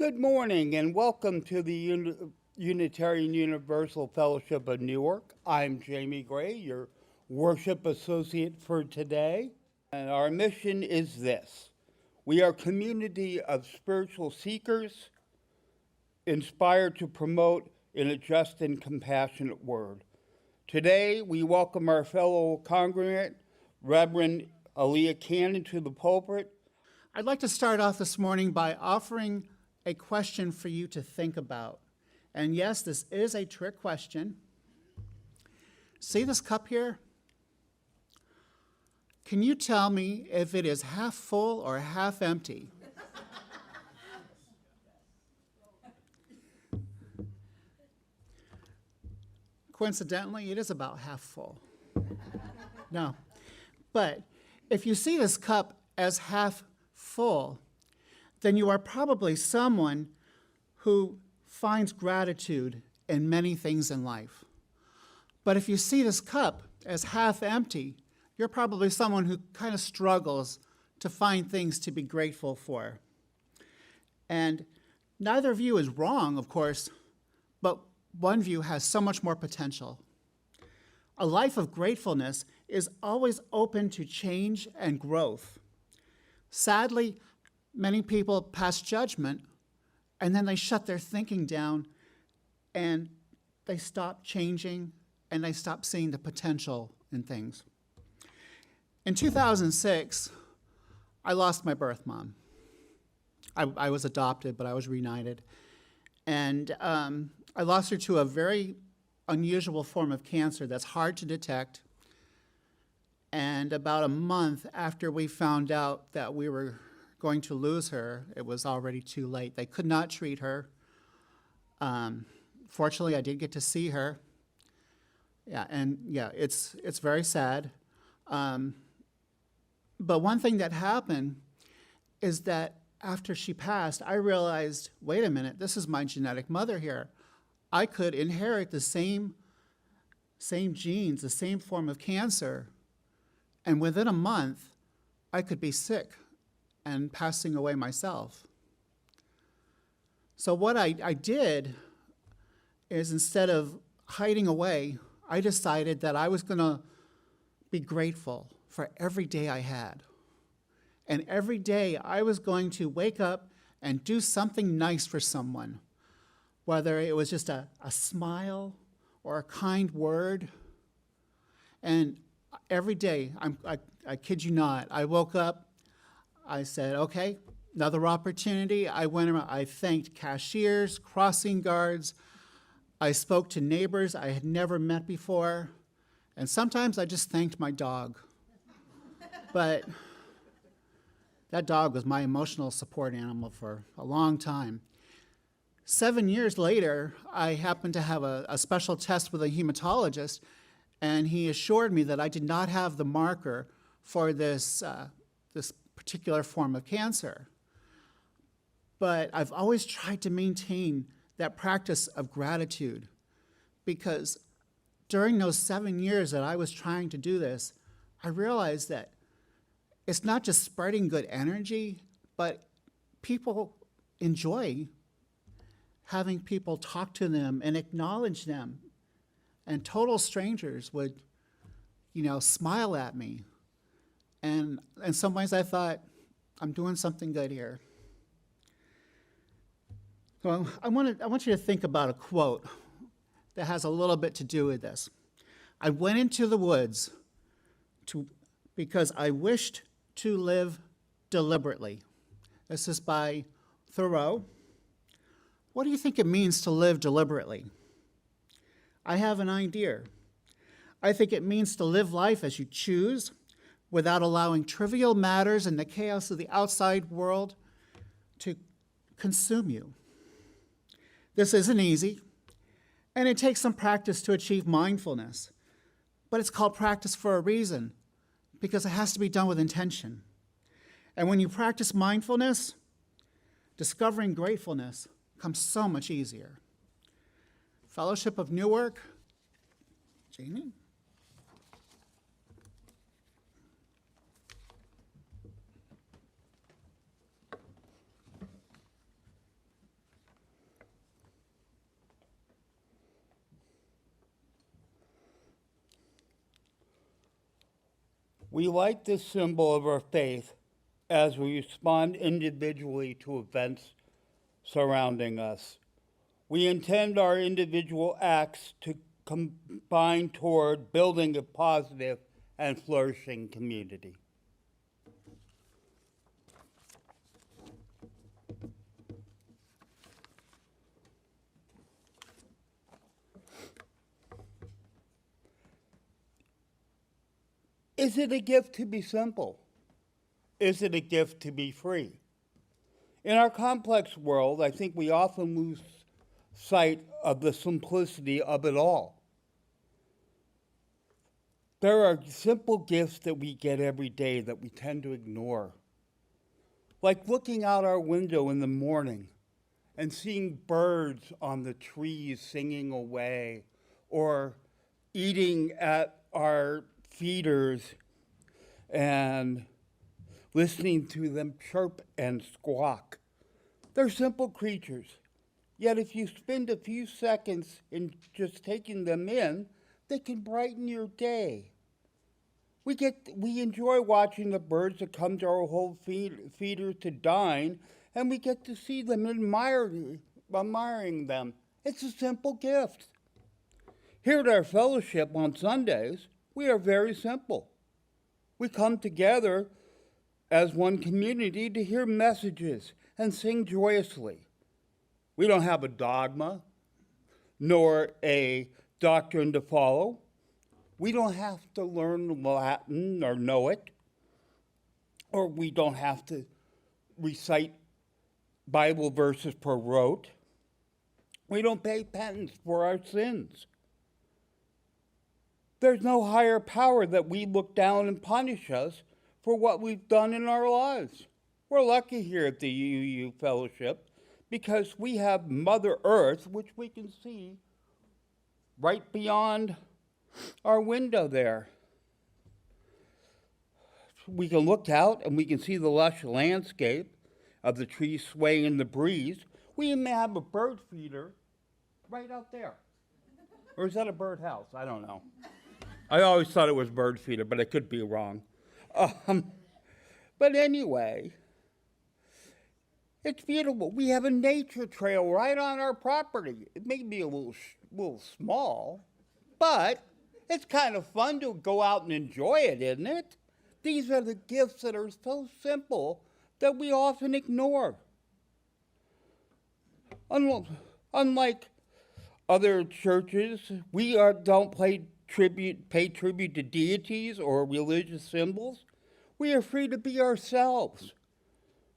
Good morning and welcome to the Unitarian Universal Fellowship of Newark. I'm Jamie Gray, your worship associate for today. And our mission is this. We are a community of spiritual seekers inspired to promote in a just and compassionate word. Today, we welcome our fellow congregant, Reverend Ayliah Cannon, to the pulpit. I'd like to start off this morning by offering a question for you to think about. And yes, this is a trick question. See this cup here? Can you tell me if it is half full or half empty? Coincidentally, it is about half full. No. But if you see this cup as half full, then you are probably someone who finds gratitude in many things in life. But if you see this cup as half empty, you're probably someone who kind of struggles to find things to be grateful for. And neither view is wrong, of course, but one view has so much more potential. A life of gratefulness is always open to change and growth. Sadly, many people pass judgment, and then they shut their thinking down, and they stop changing, and they stop seeing the potential in things. In 2006, I lost my birth mom. I was adopted, but I was reunited. And I lost her to a very unusual form of cancer that's hard to detect. And about a month after we found out that we were going to lose her, it was already too late. They could not treat her. Fortunately, I did get to see her. It's very sad. But one thing that happened is that after she passed, I realized, wait a minute, this is my genetic mother here. I could inherit the same genes, the same form of cancer, and within a month, I could be sick and passing away myself. So what I did is, instead of hiding away, I decided that I was going to be grateful for every day I had. And every day I was going to wake up and do something nice for someone, whether it was just a smile or a kind word. And every day, I kid you not, I woke up, I said, okay, another opportunity. I went around, I thanked cashiers, crossing guards. I spoke to neighbors I had never met before. And sometimes I just thanked my dog. But that dog was my emotional support animal for a long time. 7 years later, I happened to have a special test with a hematologist, and he assured me that I did not have the marker for this particular form of cancer. But I've always tried to maintain that practice of gratitude, because during those 7 years that I was trying to do this, I realized that it's not just spreading good energy, but people enjoy having people talk to them and acknowledge them. And total strangers would, smile at me. And in some ways I thought, I'm doing something good here. So I want you to think about a quote that has a little bit to do with this. I went into the woods because I wished to live deliberately. This is by Thoreau. What do you think it means to live deliberately? I have an idea. I think it means to live life as you choose, without allowing trivial matters and the chaos of the outside world to consume you. This isn't easy, and it takes some practice to achieve mindfulness. But it's called practice for a reason, because it has to be done with intention. And when you practice mindfulness, discovering gratefulness comes so much easier. Fellowship of Newark, Jamie? We light this symbol of our faith as we respond individually to events surrounding us. We intend our individual acts to combine toward building a positive and flourishing community. Is it a gift to be simple? Is it a gift to be free? In our complex world, I think we often lose sight of the simplicity of it all. There are simple gifts that we get every day that we tend to ignore. Like looking out our window in the morning and seeing birds on the trees singing away, or eating at our feeders and listening to them chirp and squawk. They're simple creatures, yet if you spend a few seconds in just taking them in, they can brighten your day. We enjoy watching the birds that come to our whole feeders to dine, and we get to see them admiring them. It's a simple gift. Here at our fellowship on Sundays, we are very simple. We come together as one community to hear messages and sing joyously. We don't have a dogma, nor a doctrine to follow. We don't have to learn Latin or know it, or we don't have to recite Bible verses per rote. We don't pay penance for our sins. There's no higher power that we look down and punish us for what we've done in our lives. We're lucky here at the UU Fellowship because we have Mother Earth, which we can see right beyond our window there. We can look out and we can see the lush landscape of the trees swaying in the breeze. We even have a bird feeder right out there. Or is that a bird house? I don't know. I always thought it was bird feeder, but I could be wrong. But anyway, it's beautiful. We have a nature trail right on our property. It may be a little small, but it's kind of fun to go out and enjoy it, isn't it? These are the gifts that are so simple that we often ignore. Unlike other churches, we don't pay tribute to deities or religious symbols. We are free to be ourselves.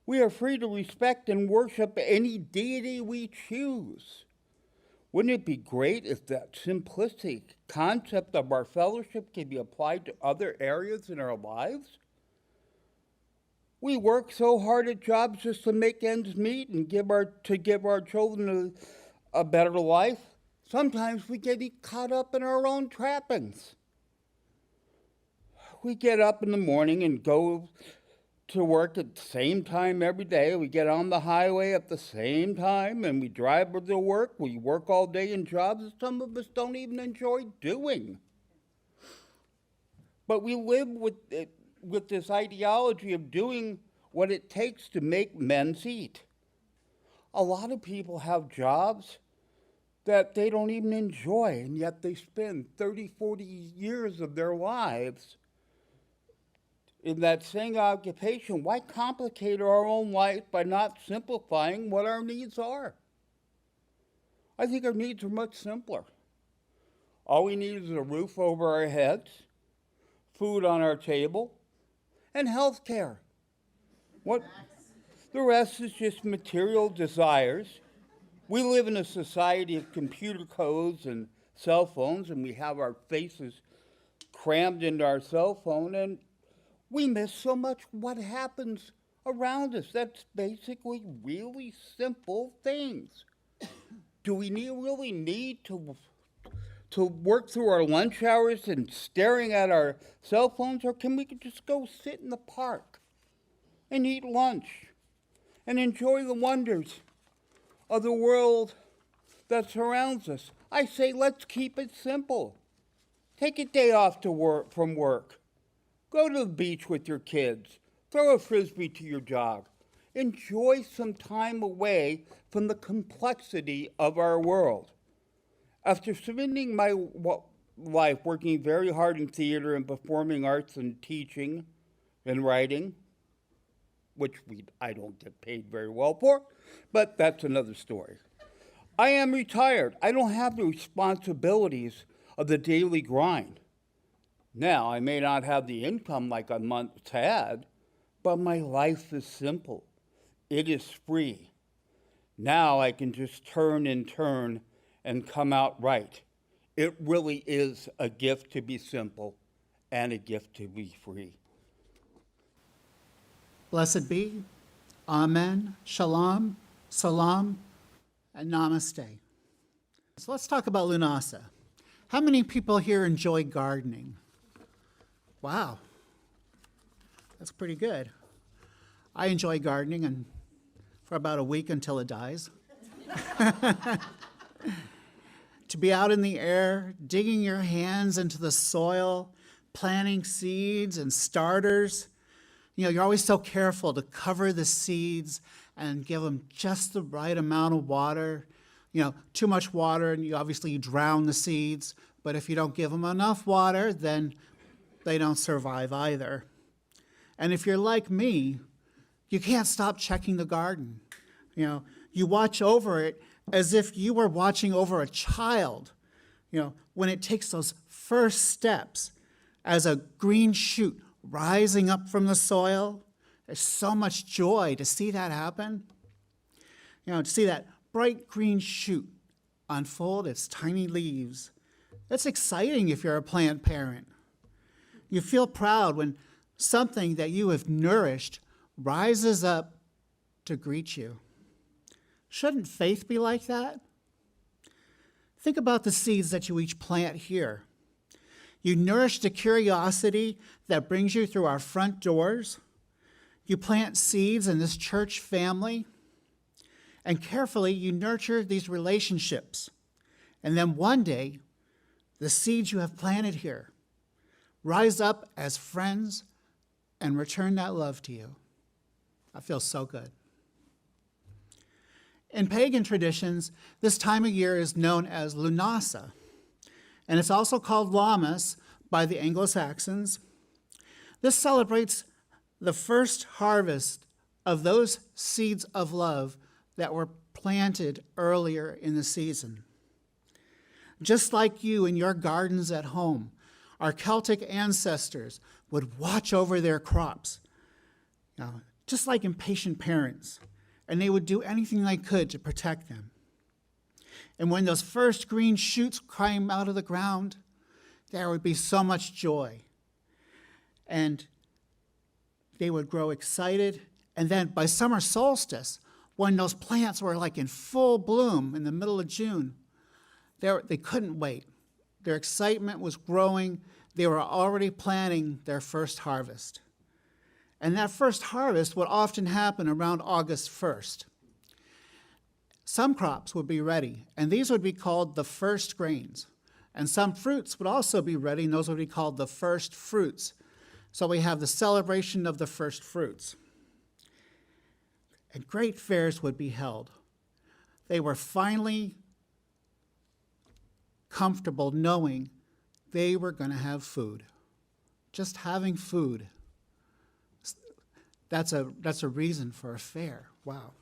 We are free to respect and worship any deity we choose. Wouldn't it be great if that simplistic concept of our fellowship could be applied to other areas in our lives? We work so hard at jobs just to make ends meet and give our children a better life. Sometimes we get caught up in our own trappings. We get up in the morning and go to work at the same time every day. We get on the highway at the same time and we drive to work. We work all day in jobs that some of us don't even enjoy doing. But we live with this ideology of doing what it takes to make ends eat. A lot of people have jobs that they don't even enjoy, and yet they spend 30, 40 years of their lives in that same occupation. Why complicate our own life by not simplifying what our needs are? I think our needs are much simpler. All we need is a roof over our heads, food on our table, and health care. The rest is just material desires. We live in a society of computer codes and cell phones, and we have our faces crammed into our cell phone, and we miss so much what happens around us. That's basically really simple things. Do we really need to work through our lunch hours and staring at our cell phones, or can we just go sit in the park and eat lunch and enjoy the wonders of the world that surrounds us? I say let's keep it simple. Take a day off from work. Go to the beach with your kids. Throw a frisbee to your dog. Enjoy some time away from the complexity of our world. After spending my life working very hard in theater and performing arts and teaching and writing, which I don't get paid very well for, but that's another story. I am retired. I don't have the responsibilities of the daily grind. Now, I may not have the income like I once had, but my life is simple. It is free. Now I can just turn and come out right. It really is a gift to be simple and a gift to be free. Blessed be, Amen, Shalom, Salam, and Namaste. So let's talk about Lughnasadh. How many people here enjoy gardening? Wow, that's pretty good. I enjoy gardening and for about a week until it dies. To be out in the air, digging your hands into the soil, planting seeds and starters. You know, you're always so careful to cover the seeds and give them just the right amount of water. You know, too much water and you drown the seeds, but if you don't give them enough water, then they don't survive either. And if you're like me, you can't stop checking the garden. You know, you watch over it as if you were watching over a child. You know, when it takes those first steps as a green shoot rising up from the soil, there's so much joy to see that happen. You know, to see that bright green shoot unfold its tiny leaves. That's exciting if you're a plant parent. You feel proud when something that you have nourished rises up to greet you. Shouldn't faith be like that? Think about the seeds that you each plant here. You nourish the curiosity that brings you through our front doors. You plant seeds in this church family. And carefully, you nurture these relationships. And then one day, the seeds you have planted here rise up as friends and return that love to you. I feel so good. In pagan traditions, this time of year is known as Lughnasadh, and it's also called Lammas by the Anglo-Saxons. This celebrates the first harvest of those seeds of love that were planted earlier in the season. Just like you in your gardens at home, our Celtic ancestors would watch over their crops, just like impatient parents, and they would do anything they could to protect them. And when those first green shoots came out of the ground, there would be so much joy. And they would grow excited. And then by summer solstice, when those plants were like in full bloom in the middle of June, they couldn't wait. Their excitement was growing. They were already planning their first harvest. And that first harvest would often happen around August 1st. Some crops would be ready, and these would be called the first grains. And some fruits would also be ready, and those would be called the first fruits. So we have the celebration of the first fruits. And great fairs would be held. They were finally comfortable knowing they were going to have food. Just having food. That's a reason for a fair. Wow.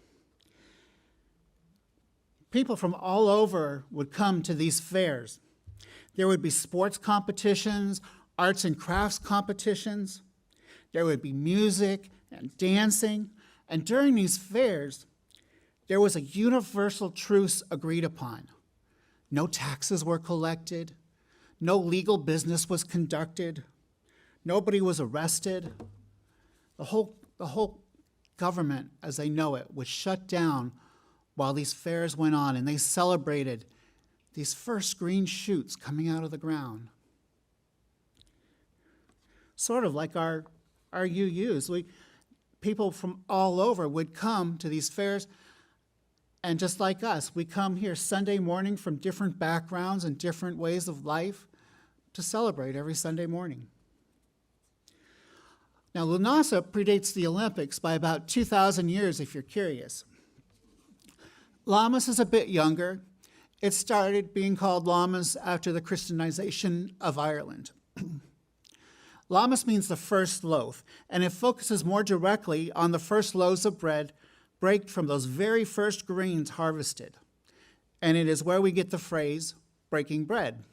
People from all over would come to these fairs. There would be sports competitions, arts and crafts competitions. There would be music and dancing. And during these fairs, there was a universal truce agreed upon. No taxes were collected. No legal business was conducted. Nobody was arrested. The whole government, as they know it, was shut down while these fairs went on, and they celebrated these first green shoots coming out of the ground. Sort of like our UUs. People from all over would come to these fairs, and just like us, we come here Sunday morning from different backgrounds and different ways of life to celebrate every Sunday morning. Now, Lughnasadh predates the Olympics by about 2,000 years, if you're curious. Lammas is a bit younger. It started being called Lammas after the Christianization of Ireland. Lammas means the first loaf, and it focuses more directly on the first loaves of bread baked from those very first grains harvested. And it is where we get the phrase, breaking bread.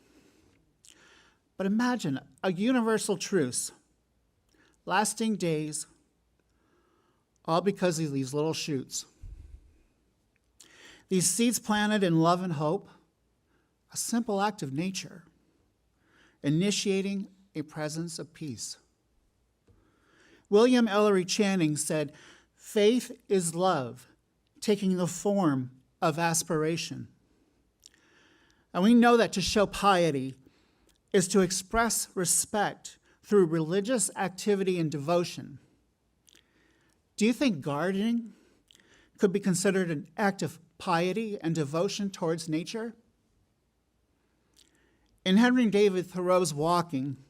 But imagine a universal truce, lasting days, all because of these little shoots. These seeds planted in love and hope, a simple act of nature, initiating a presence of peace. William Ellery Channing said, "Faith is love, taking the form of aspiration." And we know that to show piety is to express respect through religious activity and devotion. Do you think gardening could be considered an act of piety and devotion towards nature? In Henry David Thoreau's Walking,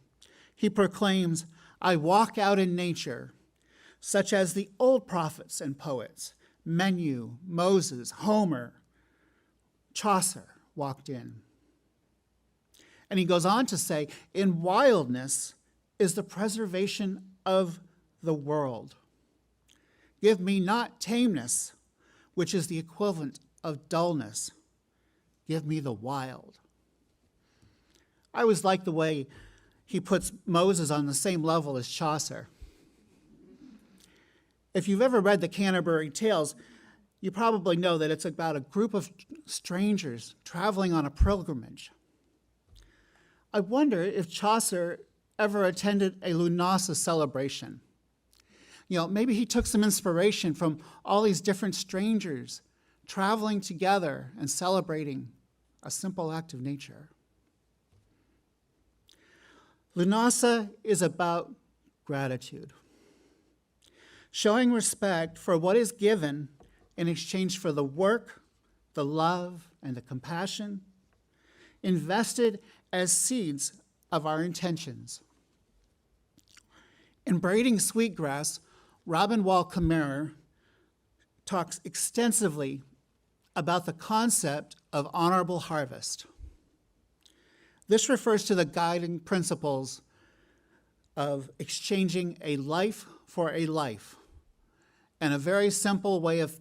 he proclaims, "I walk out in nature, such as the old prophets and poets, Menu, Moses, Homer, Chaucer walked in." And he goes on to say, "In wildness is the preservation of the world. Give me not tameness, which is the equivalent of dullness. Give me the wild." I always like the way he puts Moses on the same level as Chaucer. If you've ever read the Canterbury Tales, you probably know that it's about a group of strangers traveling on a pilgrimage. I wonder if Chaucer ever attended a Lughnasadh celebration. Maybe he took some inspiration from all these different strangers traveling together and celebrating a simple act of nature. Lughnasadh is about gratitude, showing respect for what is given in exchange for the work, the love, and the compassion invested as seeds of our intentions. In Braiding Sweetgrass, Robin Wall Kimmerer talks extensively about the concept of honorable harvest. This refers to the guiding principles of exchanging a life for a life. And a very simple way of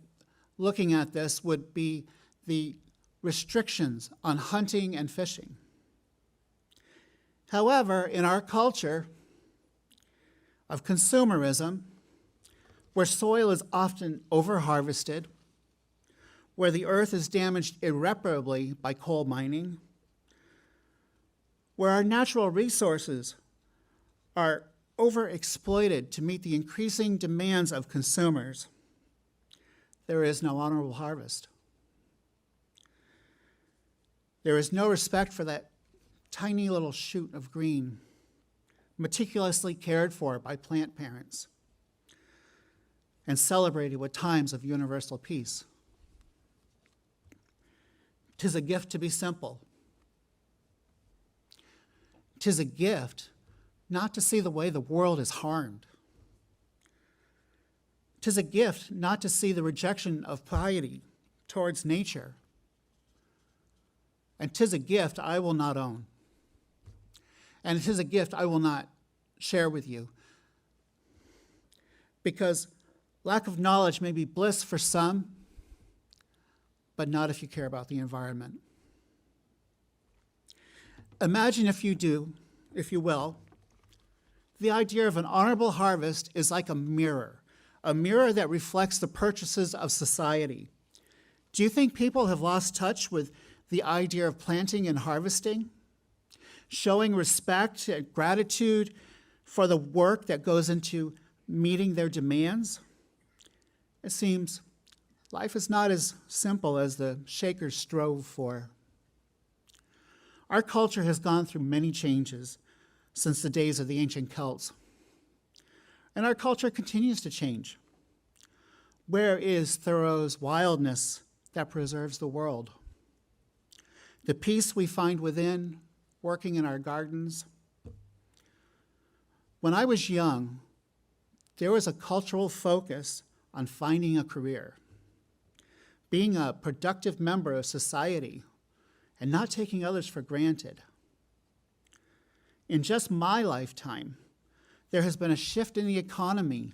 looking at this would be the restrictions on hunting and fishing. However, in our culture of consumerism, where soil is often over-harvested, where the earth is damaged irreparably by coal mining, where our natural resources are overexploited to meet the increasing demands of consumers, there is no honorable harvest. There is no respect for that tiny little shoot of green, meticulously cared for by plant parents and celebrated with times of universal peace. 'Tis a gift to be simple. 'Tis a gift not to see the way the world is harmed. 'Tis a gift not to see the rejection of piety towards nature. And 'tis a gift I will not own. And it is a gift I will not share with you. Because lack of knowledge may be bliss for some, but not if you care about the environment. Imagine, if you do, if you will, the idea of an honorable harvest is like a mirror that reflects the purchases of society. Do you think people have lost touch with the idea of planting and harvesting, showing respect and gratitude for the work that goes into meeting their demands? It seems life is not as simple as the Shakers strove for. Our culture has gone through many changes since the days of the ancient Celts, and our culture continues to change. Where is Thoreau's wildness that preserves the world? The peace we find within, working in our gardens. When I was young, there was a cultural focus on finding a career, being a productive member of society, and not taking others for granted. In just my lifetime, there has been a shift in the economy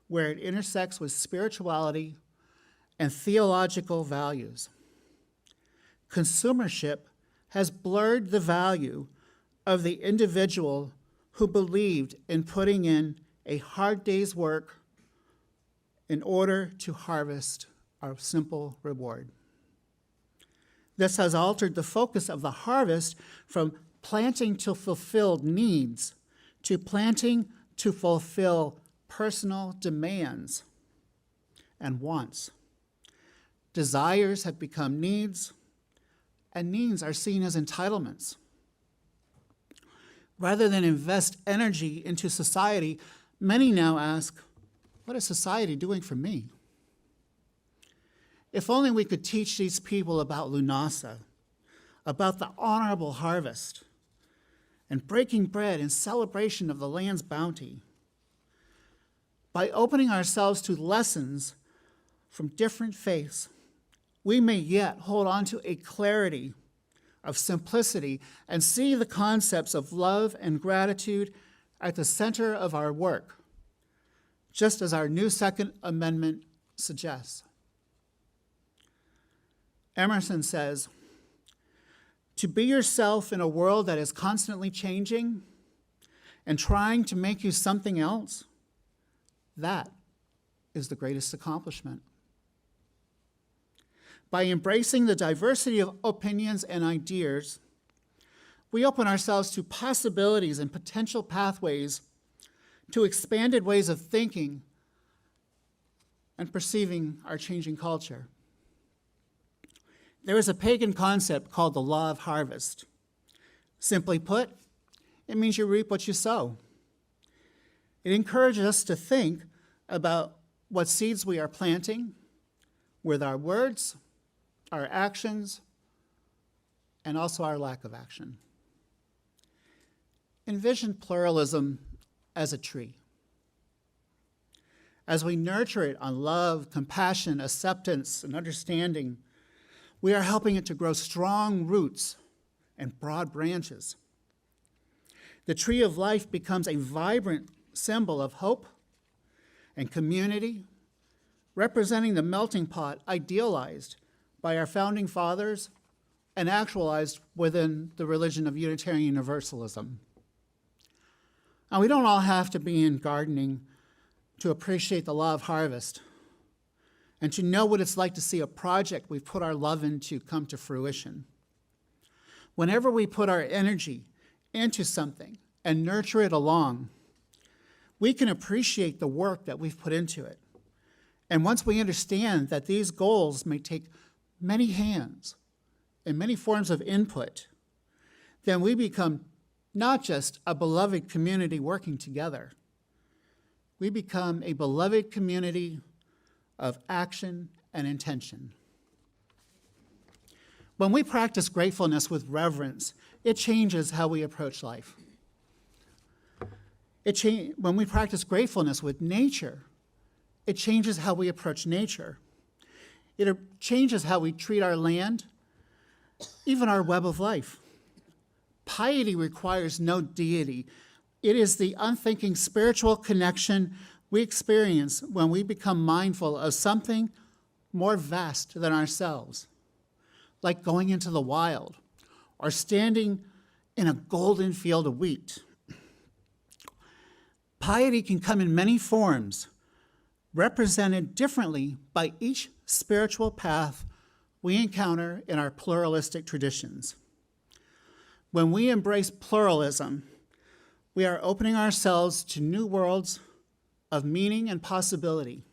where it intersects with spirituality and theological values. Consumership has blurred the value of the individual who believed in putting in a hard day's work in order to harvest our simple reward. This has altered the focus of the harvest from planting to fulfill needs to planting to fulfill personal demands and wants. Desires have become needs, and needs are seen as entitlements. Rather than invest energy into society, many now ask, what is society doing for me? If only we could teach these people about Lughnasadh, about the honorable harvest, and breaking bread in celebration of the land's bounty. By opening ourselves to lessons from different faiths, we may yet hold on to a clarity of simplicity and see the concepts of love and gratitude at the center of our work, just as our new Second Amendment suggests. Emerson says, to be yourself in a world that is constantly changing and trying to make you something else, that is the greatest accomplishment. By embracing the diversity of opinions and ideas, we open ourselves to possibilities and potential pathways to expanded ways of thinking and perceiving our changing culture. There is a pagan concept called the law of harvest. Simply put, it means you reap what you sow. It encourages us to think about what seeds we are planting with our words, our actions, and also our lack of action. Envision pluralism as a tree. As we nurture it on love, compassion, acceptance, and understanding, we are helping it to grow strong roots and broad branches. The tree of life becomes a vibrant symbol of hope and community, representing the melting pot idealized by our founding fathers and actualized within the religion of Unitarian Universalism. Now, we don't all have to be in gardening to appreciate the law of harvest and to know what it's like to see a project we've put our love into come to fruition. Whenever we put our energy into something and nurture it along, we can appreciate the work that we've put into it. And once we understand that these goals may take many hands and many forms of input, then we become not just a beloved community working together. We become a beloved community of action and intention. When we practice gratefulness with reverence, it changes how we approach life. When we practice gratefulness with nature, it changes how we approach nature. It changes how we treat our land, even our web of life. Piety requires no deity. It is the unthinking spiritual connection we experience when we become mindful of something more vast than ourselves, like going into the wild or standing in a golden field of wheat. Piety can come in many forms, represented differently by each spiritual path we encounter in our pluralistic traditions. When we embrace pluralism, we are opening ourselves to new worlds of meaning and possibility.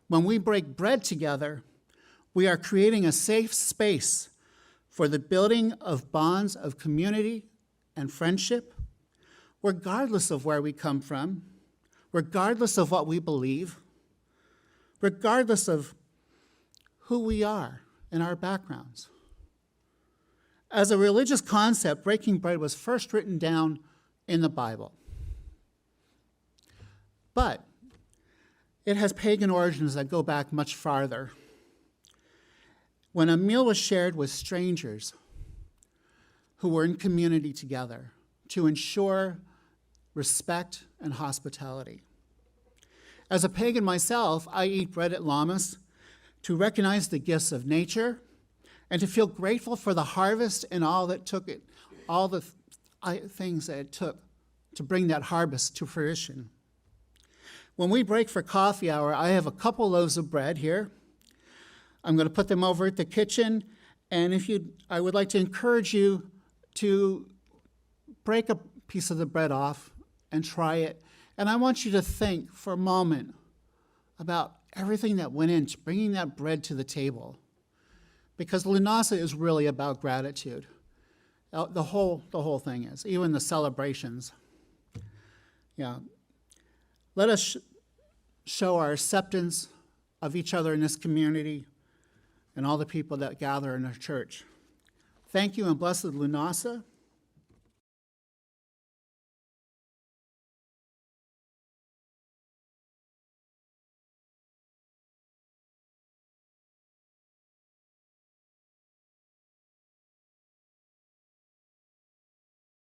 When we break bread together, we are creating a safe space for the building of bonds of community and friendship, regardless of where we come from, regardless of what we believe, regardless of who we are and our backgrounds. As a religious concept, breaking bread was first written down in the Bible. But it has pagan origins that go back much farther. When a meal was shared with strangers who were in community together to ensure respect and hospitality. As a pagan myself, I eat bread at Lammas to recognize the gifts of nature and to feel grateful for the harvest and all the things that it took to bring that harvest to fruition. When we break for coffee hour, I have a couple loaves of bread here. I'm going to put them over at the kitchen, and I would like to encourage you to break a piece of the bread off and try it. And I want you to think for a moment about everything that went into bringing that bread to the table. Because Lughnasadh is really about gratitude. The whole thing is, even the celebrations. Yeah. Let us show our acceptance of each other in this community and all the people that gather in our church. Thank you, and blessed Lughnasadh.